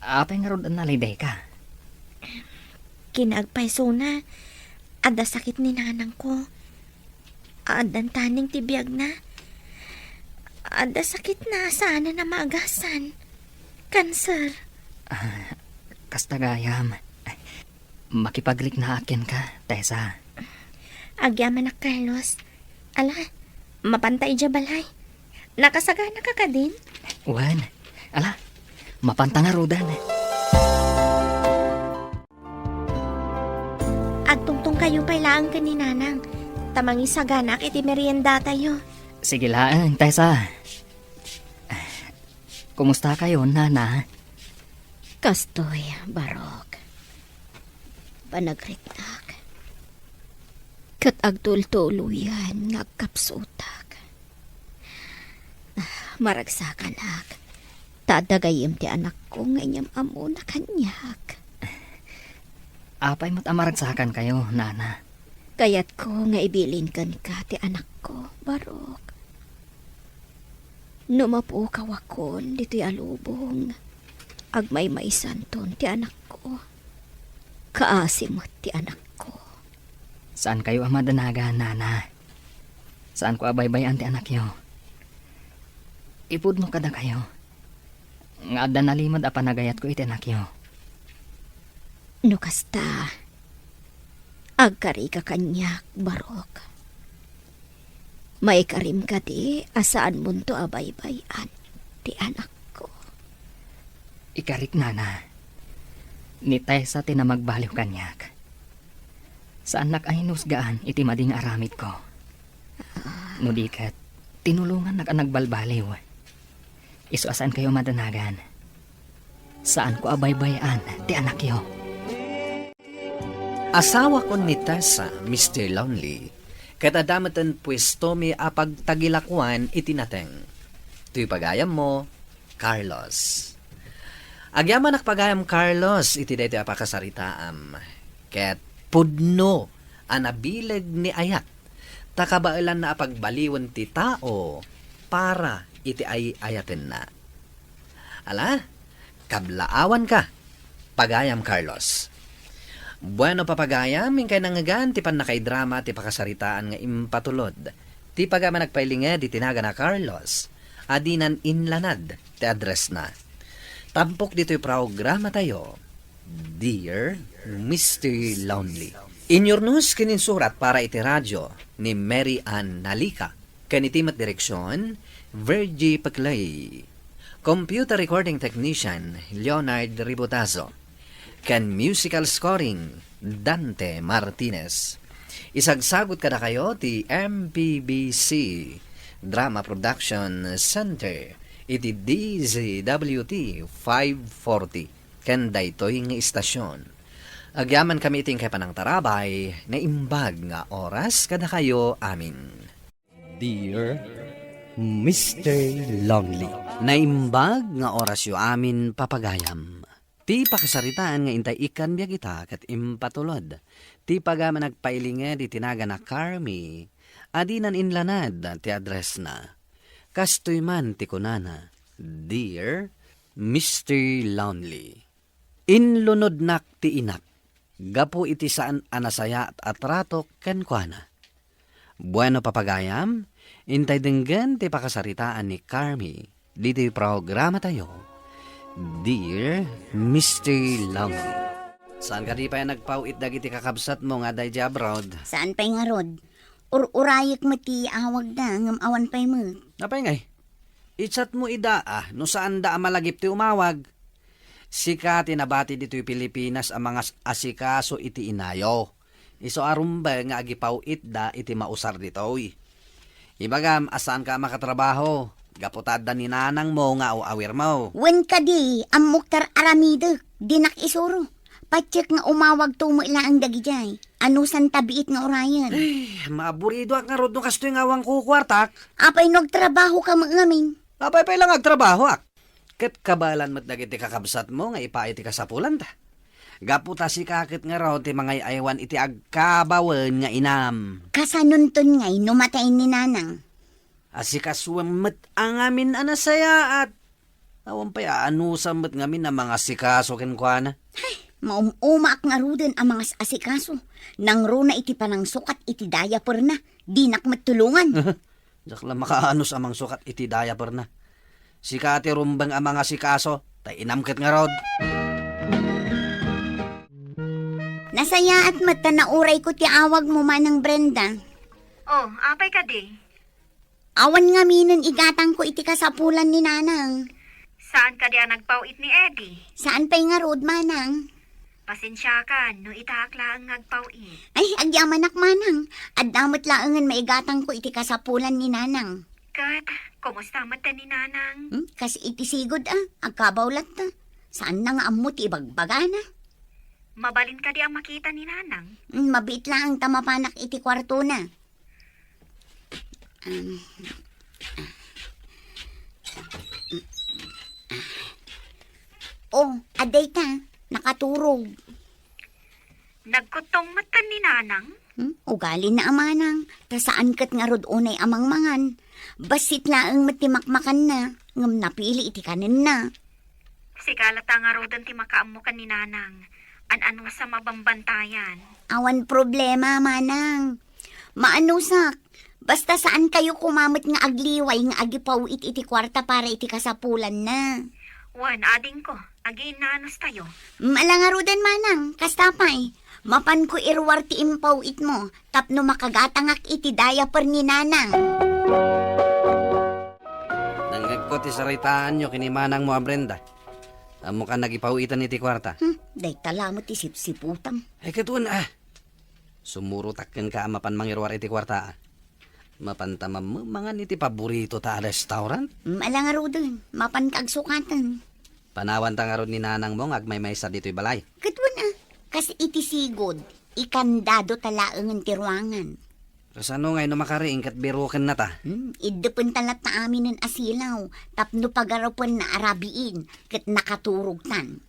Apay nga ron naliday ka. Kinagpayso na. Ada sakit ni nanang ko. Adan taning tibiyag na. Ada sakit na sana na maagasan. Cancer. Kasta gayam. Makipaglik na akin ka, Tessa. Agyaman na Carlos. Ala, mapantay jabalay. Nakasagana ka ka din? Wan, ala, mapanta nga rodan. Agtungtong kayo pa'y laang ka ni nanang. Tamangi sagana iti merienda tayo. Sige lang, Tessa. Kumusta kayo, Nana? Kastoy, Barok. Panagrektak. Kat agtultuluyan nga kapsutak. Maragsakan ak. Tadagayim ti anak ko ngayam amo na kanyak. Apay mo't amaragsakan kayo, Nana. Kayat ko nga ibilin kan ka ti anak ko, Barok. Numapo kawakon dito'y alubong. Agmay maisanton ti anak ko. Kaasimot ti anak ko. Saan kayo amadanaga, Nana? Saan ko abaybayan ti anak yo? Ipud mo kada kayo. Nga adda nalimad a panagayat ko iti anak yo. No kasta, agkari ka kanyak, Barok. May karim ka di, asaan mo to abaybayan, ti anak ko. Ikarik, Nana. Ni Tessa tinamagbaliw kanyak. Saan nakahinusgaan iti mading aramid ko. No dikat, tinulungan nakanagbalbaliw. Isu asaan kayo madanagan. Saan ko abaybayan ti anak yo? Asawa ko ni Tessa, Mr. Lonely. Katadamatan pwesto mi apag tagilakwan itinateng. Tuy pagayam mo, Carlos. Agyaman nakpagayam Carlos, iti daytoy apakasaritaam. Ket pudno, anabileg ni ayat. Takabailan na apagbaliwan ti tao para iti ay ayaten na. Ala, kablaawan ka, pagayam Carlos. Bueno papagayam, minkay nangagan, ti pan nakaidrama, ti pakasaritaan nga impatulod. Ti pagama nagpailinga, di tinaga na Carlos, adinan inlanad, ti address na. Tampok dito'y programa tayo, Dear Mr. Lonely. In your news, kininsurat para iti radyo ni Mary Ann Nalika. Kanitimat direksyon, Virgie Paclay. Computer recording technician, Leonard Ribotazo. Kan musical scoring, Dante Martinez. Isagsagot kada kayo ti MPBC Drama Production Center iti DZWT 540 ken daytoy nga istasyon. Agyaman kami iting kay panang tarabay na imbag nga oras kada kayo amin. Dear Mr. Lonely. Naimbag nga oras yo amin papagayam. Ti pakasaritaan nga intay ikan biya kita kat impatulod. Ti pagama nagpailinga di tinaga na Carmi. Adinan inlanad ti address na. Kastoy man ti kunana. Dear Mr. Lonely. Inlunod nak ti inak. Gapu iti saan anasaya at atrato kenkwana. Bueno papagayam. Intay denggan ti pakasaritaan ni Carmi. Dito programa tayo. Dear Mr. Lonely. Saan ka di pa yan nagpawit dagiti kakabsat mo nga day abroad? Saan pa'y nga rod? Urayik mo ti awag na, ngam awan pa'y mo. Napay ngay? Ichat mo no saan da malagip ti umawag? Sika tinabati dito'y Pilipinas ang mga asikaso iti inayo. Iso arumba nga agipawit da iti mausar dito'y. Ibagam, asan ka makatrabaho? Gaputad da ni nanang mo nga o awir mo. Wen ka di, ang Muktar Aramidek, dinak isuro. Patsik nga umawag tumo ang dagijay. Anusan tabiit nga orayan. Maburido ak nga rod no kastoy nga awang kukwartak. Apay nagtrabaho ka ngamin. Apay lang agtrabaho ak. Ket kabalan mat dagiti kakabsat mo nga ipaiti ka sa pulan ta. Gaputa si kakit nga raw ti mga aywan iti agkabawen nga inam. Kasanunton ngay numatay ni nanang. Asikasuam met ang amin anasaya at awan pa anusan met ngamin na mga sikaso kenkwana. Maumumak nga ruden ang mga asikaso. Nang ro na iti panang sukat iti diaper na. Dinak matulungan. Jakla makaanos amang sukat iti diaper na. Sikati rumbang ang mga sikaso, tay inamket nga rod. Nasaya at mata na uray ko ti awag mo manang Brenda. Oh, apay ka di. Awan nga minin igatang ko iti kasapulan ni nanang. Saan ka di nagpawit ni Eddie? Saan pa'y nga road manang? Pasensya ka, no itakla ang nagpawit. Ay, agyaman manang. At damot laangan maigatang ko iti kasapulan ni nanang. Kat, kumusta mata ni Nanang? Kasi iti sigod agkabawlat ta. Saan na nga ammo ti ibagbagana? Mabalin ka di ang makita ni Nanang. Mabit lang ang tamapanak iti kwarto na. Oh, aday ta. Nakaturog. Nagkutong mata ni Nanang? Ugali na amanang. Ta saan kat nga rod unay amang mangan. Basit laang matimakmakan na. Ngam napili iti kanin na. Sigalata nga rodan ti makaammo ka ni Nanang. An-ano sa mabambantayan. Awan problema, manang. Maanusak. Basta saan kayo kumamit nga agliway nga agipawit iti kwarta para iti kasapulan na. Wan, ading ko. Agin na anos tayo. Malangarudan manang, kastapay. Mapan ko irwar ti impawit mo. Tapno makagatangak iti diaper ni nanang. Nanggag ko ti saritaan nyo kinimanang mo Brenda. Amo ka nagipawitan iti kwarta. Day tala mo ti sipsiputang. Ay katuan Sumuro takken ka mapan mangirwar iti kwarta Mapantamam mo mga niti paborito ta restaurant. Malangarudan, mapan kagsukatan. Panawan ta nga ron ni nanang mo agmay sa dito'y balay. Katwan kasi iti sigod, ikandado talaangan ti ruangan. Kasano ngay no makariing kat birukin na ta? Idupon talat ta amin ng asilaw, tapno pagaropon na arabiin, kat nakaturugtan.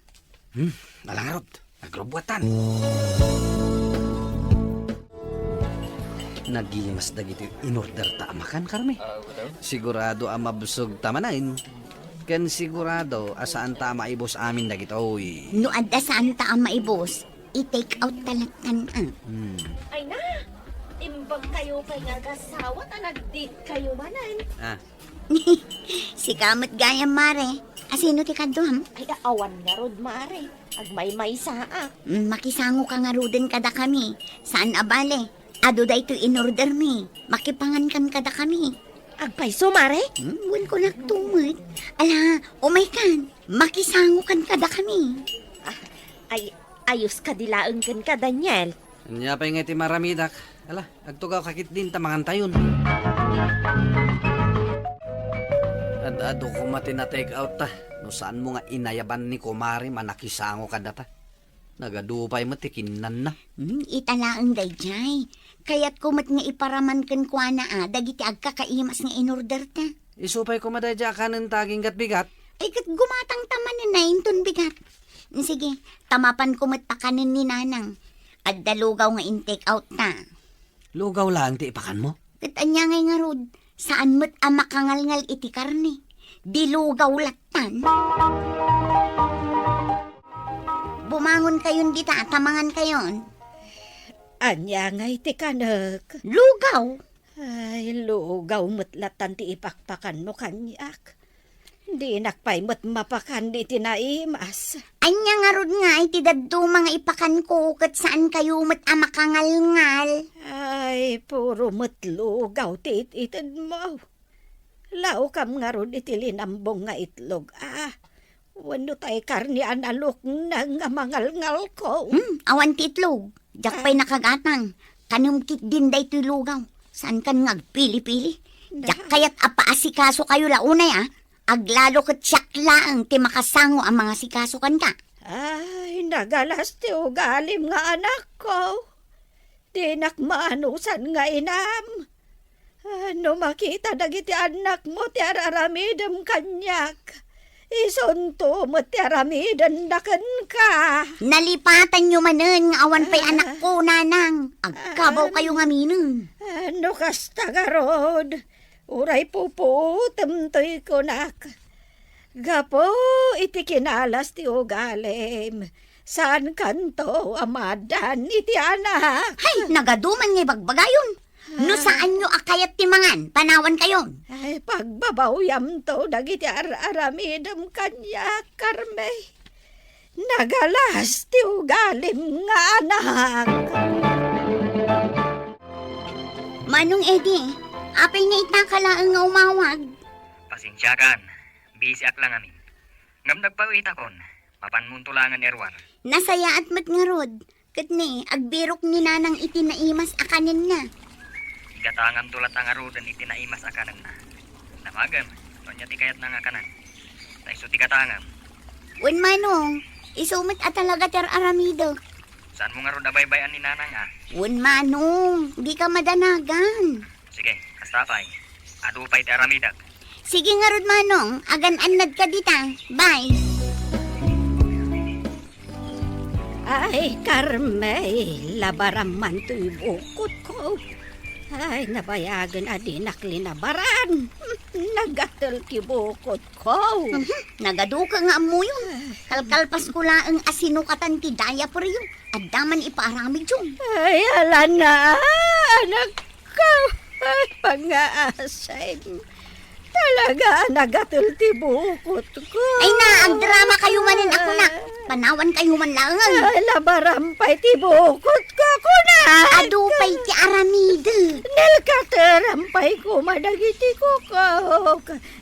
Nalarot, nagrobwatan. Nagimas dagiti in-order ta amakan, Carme. Sigurado ang mabusog tamanain. Ken sigurado asaan ta maibos amin dagito. Oy. No adda saan ta ang maibos, i-take out talatan Ay na, imbang kayo kay nagasawa ta nagdit kayo manan. Ah, Si kamot gaya mare, asino ti kaduham? Ay awan nga rod mare, agmay-may saa. Makisango ka nga ruden kada kami. Saan abale? Ado da ito in-order mi. Makipangan kan kada kami. Agpayso mare? Wan ko nagtumod. Ala, umay kan. Makisango kan kada kami. Ay, ayos ka dilaang kan ka, Daniel. nya pa nga ti maramidak. Ala, agtugaw kakit din tamangan tayon. Ad-ado ko mati na take out ta. No saan mo nga inayaban ni kumari manakisango ka data. Nagadupay matikinan na. Italaang dayjay. Kaya't kumat nga iparaman kan kwa na dagiti agkakaimas nga in-order ta. Isupay ko madadya ka ng taging bigat. Ay kat gumatang taman na inton bigat. Sige, tamapan kumat pakanin ni nanang. At dalugaw nga in-take out ta. Lugaw lang ti ipakan mo. Kat anya ngay nga rod, saan mo't ang makangalngal iti karne? Dilugaw latan. Bumangon kayon dita, tamangan kayon. Anya nga iti kanak. Lugaw? Ay, lugaw mutlatan ti ipakpakan mo kanyak. Di nakpay mo't mapakan di tinaimas. Anya nga rod nga, iti daddo mga ipakan ko, kat saan kayo mo't ang makangalngal? Ay, puro mo't lugaw ti ititid mo. Lao kam nga rod iti linambong nga itlog. Wano tay karni analok nang mangalngal ko. Awan ti itlog. Diyak pa'y nakagatang. Kanumkit din da ito'y lugaw. Saan kan nga pili-pili? Diyak kaya't apaasikaso kayo launay Aglalo kat siyak laang ti makasango ang mga sikaso kan ka. Ay, nagalas ti ugalim nga anak ko. Di nakmaanusan nga inam. Ano makita dagiti anak mo ti araramidam kanyak. Isunto mo ti aramidam dakan ka. Nalipatan nyo manen nga awan pa'y anak ko, nanang. Agkabaw kayo nga minun. Ano kasta garod? Uray pupo, tamtoy ko nak. Gapo, iti kinalas ti ugalim. Saan kanto, amadan, iti anak? Hay, nagaduman nga bagbagayon. No saan nyo akayat timangan, panawan kayon. Ay, pagbabawyam to, dagiti aramidam kanya, Carme. Nagalas ti ugalim nga anak. Manong Eddie, apay nga itakalaang nga umawag. Pasensyakan, busy ak lang amin. Ngam nagpawita kon, mapanmuntulangan erwar. Nasaya at mat nga rod. Kat ni, agbirok ni nanang itinaimas akanin na. Igatangam tulat ang arudan itinaimas akanan na. Namagam, tonya ti kayat na nga kanan. Taiso ti katangam. Wen manong, isumit at talaga ter aramido. Saan mo nga ro nabaybayan ni nanang Wen manong, di ka madanagan. Sige, kastapay. Adupay ti aramidak. Sige nga rod manong, agan-anad ka dita. Bye. Ay, Carme, labaram man to'y bukot ko. Ay, nabayagan adinak linabaran. Nagatal ki bukot ko. Nagaduka nga mo yun. Kalkalpas ko laang asinukatan ti daya po rin. At daman ipaaramid yun. Ay, ala na, anak ko. Ay, pang-aasay. Talaga, nagatal ti bukot ko. Ay na, ang drama kayo manin ako na. Panawan kayo man lang. Ay, labarampay ti bukot ko na. Adupay ti aramid. Nalkatarampay ko madagiti ko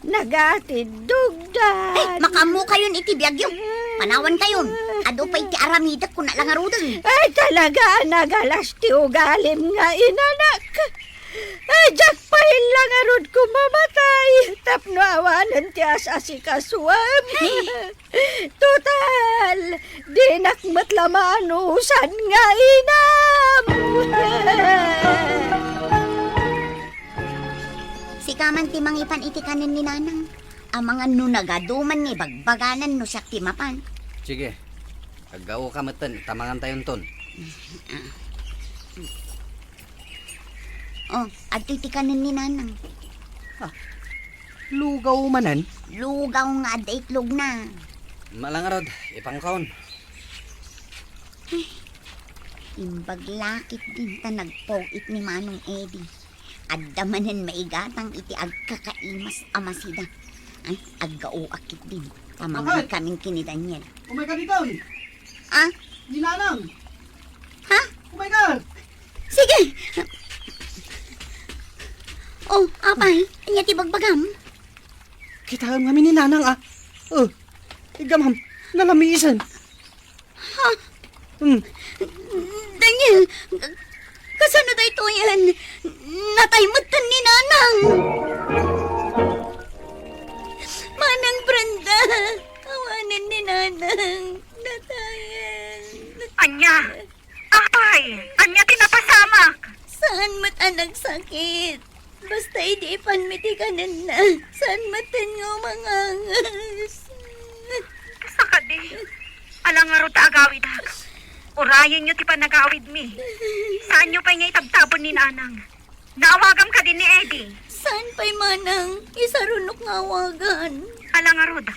nagatid dugdan. Ay, makamu kayon iti biyagyo. Panawan kayon. Adupay ti aramid ko na lang arudan. Ay, talaga nagalas ti ugalim nga inanak. Ay, jak pa lang arod ko mamatay. Tapno awanan ti asikaswam. Total, di nakmat lamanusan nga inam. ka man ti mangipan iti kanin ni nanang. Ang mga nunagaduman ni bagbaganan no siya timapan. Sige. Agaw ka matan, tamangan tayon ton. Oh, at iti kanin ni nanang. Lugaw manan. Lugaw nga at itlog na. Malangarod, ipangkaon. Imbaglakit din ta nagpawit ni Manong Eddie. Addamanan maigatang iti agkakaimas amasida. Ay, aggao akit din. Tamang kaming kinidanyan. Oh my God, ikaw! Ah? Ninanang! Ha? Oh my God! Sige! Oh, apay, anya ti bagbagam. Kita nga ni Nanang ah. Oh, igamam, nalamisan. Ha? Daniel, kasano da ito yan? Nataymutan ni Nanang. Manang Brenda, kawanan ni Nanang. Natayan. Anya! Apay! Anya tinapasamak! Saan mat anak sakit? Basta hindi panmitikanan na. Saan matan nga mga angas? Saka di. Alang nga ro ta agawid ha. Urayan nyo ti panagawid mi. Saan nyo pa nga itabtabon ni Nanang? Naawagam ka din ni Eddie. Saan pa'y manang? Isarunok nga awagan. Alang nga rod.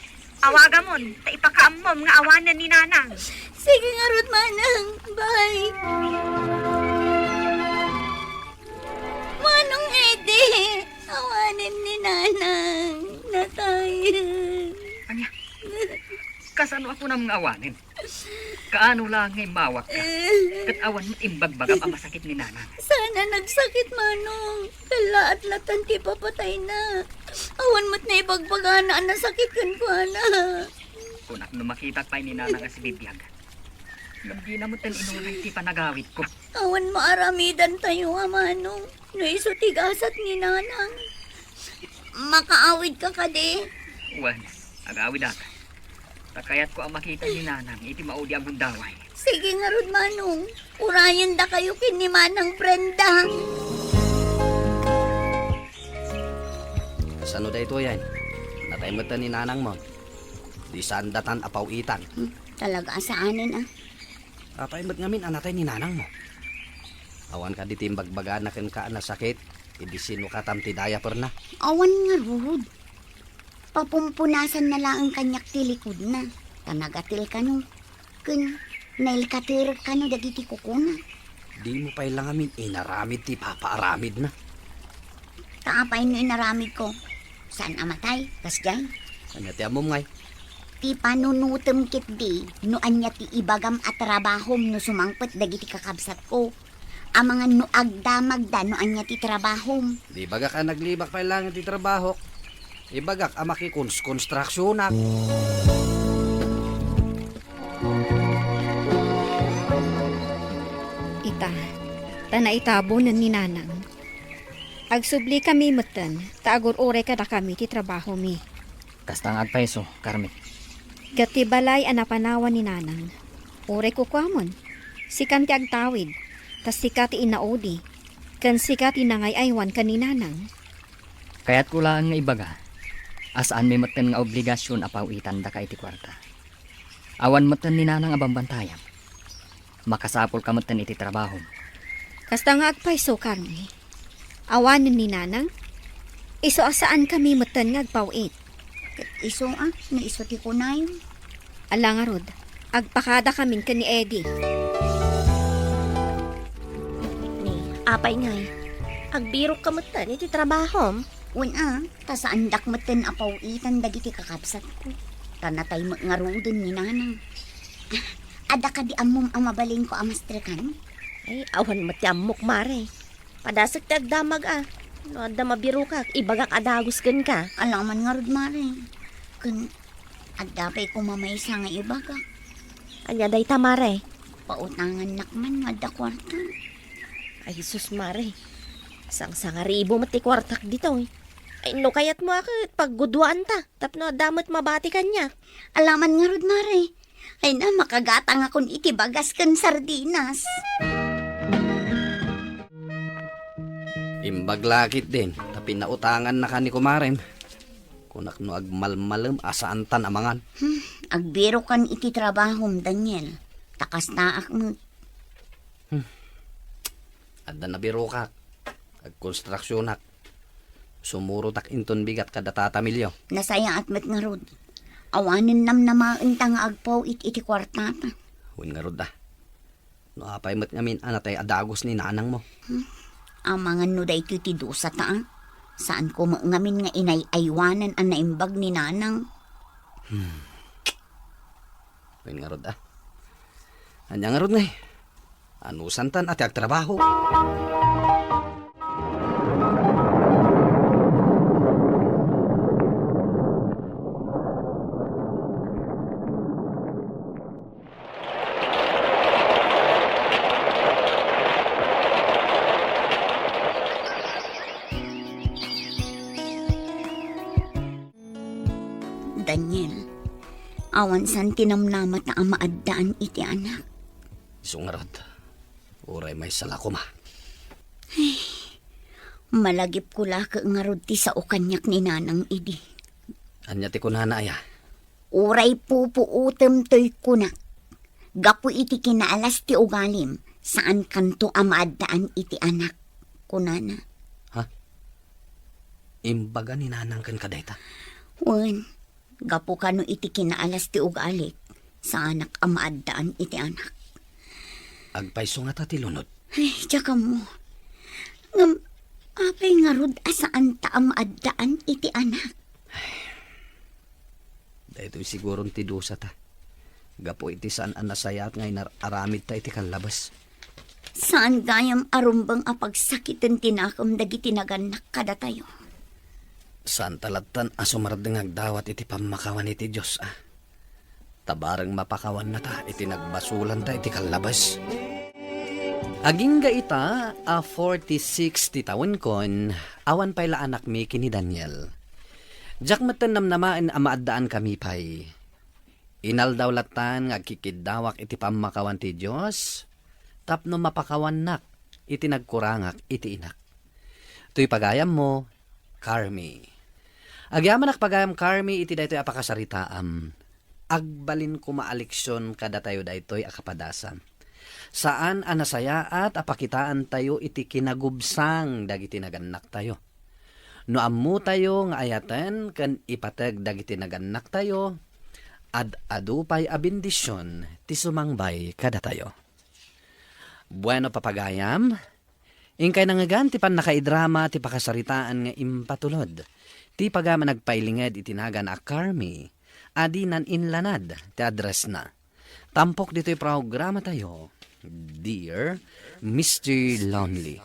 Awagamon. Ta ipakaamom nga awanan ni Nanang. Sige nga rod manang. Bye. Manong Eddie, awanin ni Nanang. Natayan. Anya, kasano ako ng mga awanin? Kaano lang ngay mawak ka? Kat awan mo't imbagbagam ang masakit ni Nanang. Sana nagsakit manong. Kala at latan ti papatay na. Awan mo't na ibagbaga na nasakit kan ko na. Kung ako makita pa ni Nanang as bibiyag. Hindi na mo't inungay ti panagawit ko. Awan maaramidan tayo manong. No iso tigasat ni Nanang. Makaawid ka kade. Wan, agawid ako. Takayat ko ang makita ni Nanang, iti maudi ang bundaway. Sige nga rod manong. Urayan da kayo kin ni Manang Brenda. Sano da ito yan? Nataymutan ni Nanang mo. Di saan datan apawitan. Talaga asaanin ah. Apaymot ngamin anatay ni Nanang mo. Awan ka di timbagbaga na ken ka na sakit. Hindi sino ka tamti daya per na. Awan nga rod. Papumpunasan na lang ang kanyak tilikod na. Tanagatil ka no. Kun nailkatir ka no dagiti kukuna. Di mo pa ilang amin inaramid ti papaaramid na. Taapay no inaramid ko. Saan amatay? Kasjay? Kanya ti amom ngay. Ti panunutem kit di. No anya ti ibagam at trabahom no sumangpet dagiti kakabsat ko. Ang mga no agdamagda no anya ti trabahom. Di baga ka naglibak pa ilang ti trabaho. Ibagak ang makikons-konstruksyon na. Ita, tanaitabo na ni Nanang. Agsubli kami matan, taagor-ore kada kami ti trabaho mi. Kastang agpaiso, Carmen. Gati balay anapanawan ni Nanang. Ore ko kwamon. Sikan ti agtawid, tas sikat ti inaudi. Kan sikat ti nangayaywan ka ni Nanang. Kaya't ko lang nga ibaga. Asaan may matan nga obligasyon apawitan da ka iti kwarta. Awan matan ni Nanang abambantayam. Makasapol ka matan iti trabaho. Kasta nga agpaiso karmi. Awanin ni Nanang. Iso asaan kami matan nga agpawit. Iso ah, no iso ti kunayon. Alangarod, agpakada kami ka ni Eddie. Ni, apay ngay. Agbiro ka mo tan iti trabaho. Una, tasaandak matan apawitan dagiti kakabsat ko. Tanatay mo nga rudon ni Nanang. Ada ka di amom ang mabalin ko amastrikan. Ay, awan mo ti amok mare. Padasag ti agdamag ah. No, adda mabiro ka, ibagak adagos kan ka. Alaman nga rod mare. Kun agdapay ko mamaysa nga ibaga. Anya day ta mare. Pautangan nakman madda kwarta. Ay, sus mare. Sang-sangaribo mati kwartak dito eh. Ay, no kayat mo akit paggudwaan ta. Tapno damot mabati ka niya. Alaman nga rod mare. Ay na makagatang akon iti bagas kan sardinas. Imbag lakit din, tapi nautangan na ka ni kumarem. Kunak no agmalmalem asaan tan amangan. Agbiro kan iti trabahom, Daniel. Takas taak mo. Adda na biro ka. Agkonstruksyonak. Sumuro tak inton bigat kada tatamilyo. Nasaya at met nga rod. Awanin nam na maunta nga agpaw iti kwartata. Huwin nga rod no apay mat ngamin anatay adagos ni nanang mo. Amangan no da iti tidusa ta. Saan ko ngamin nga inay aywanan ang naimbag ni nanang. Huwin nga rod Anya nga rod nga anusan tan ati agtrabaho. Daniel, awan san tinamnamat na ang maaddaan iti anak. Sungarod. Uray may sala ko ma. Malagip ko laka nga rod ti sa ukanyak ni nanang idi. Anya ti kunana ya. Uray pupuutem to'y kunak. Gapu iti kinaalas ti ugalim. Saan kanto amaaddaan iti anak. Kunana. Imbaga ni nanang kan kadayta. Wen, gapu kano iti kinaalas ti ugalik. Sa anak amaaddaan iti anak. Agpaiso nga ta ti lunod. Ay, tsaka mo. Ngam, apay nga rod asaan ta amaaddaan iti anak. Dahito sigurong ti dusa ta. Gapo iti saan ang nasayat ngay aramid ta iti kalabas. Saan gayam arumbang apagsakitan tinakam dagiti naganak kada tayo. Saan talatan asumarad ng agdawat iti pamakawan iti Diyos Tabarang mapakawan na ta iti nagbasulan ta iti kalabas. Aging ga ita 46 ti taon kon awan pay la anak mi kini Daniel. Jak matan namnamaan amaaddaan kami pay. Inaldawlatan nga kikidawak iti pamakawan ti Diyos tapno mapakawan nak iti nagkurangak iti inak. Tuy pagayam mo, Carmi. Agyaman pagayam Carmi iti daytoy apakasaritaam. Agbalin ko maaliksyon kada tayo daytoy akapadasan. Saan anasaya at apakitaan tayo iti kinagubsang dagiti naganak tayo. No ammo tayo nga ayaten kan ipateg dagiti naganak tayo adupay abindisyon ti sumangbay kada tayo. Bueno papagayam, ingkay nangagan ti pan nakaidrama ti pakasaritaan nga impatulod. Ti pagama nagpailinged itinagan a Carmi, adinan inlanad ti address na. Tampok dito'y programa tayo, Dear Mr. Lonely.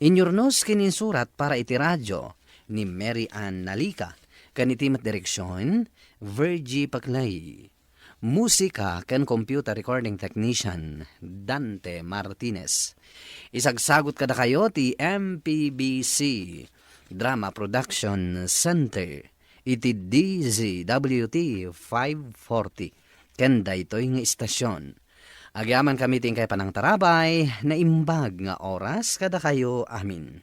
Inyornos kininsurat para iti radyo ni Mary Ann Nalika, kanitimat direksyon, Virgie Paclay. Musika ken computer recording technician, Dante Martinez. Isagsagot kada kayo ti MPBC Drama Production Center iti DZWT 540 ken daytoy nga istasyon. Agyaman kami ting kay panang tarabay na imbag nga oras kada kayo amin.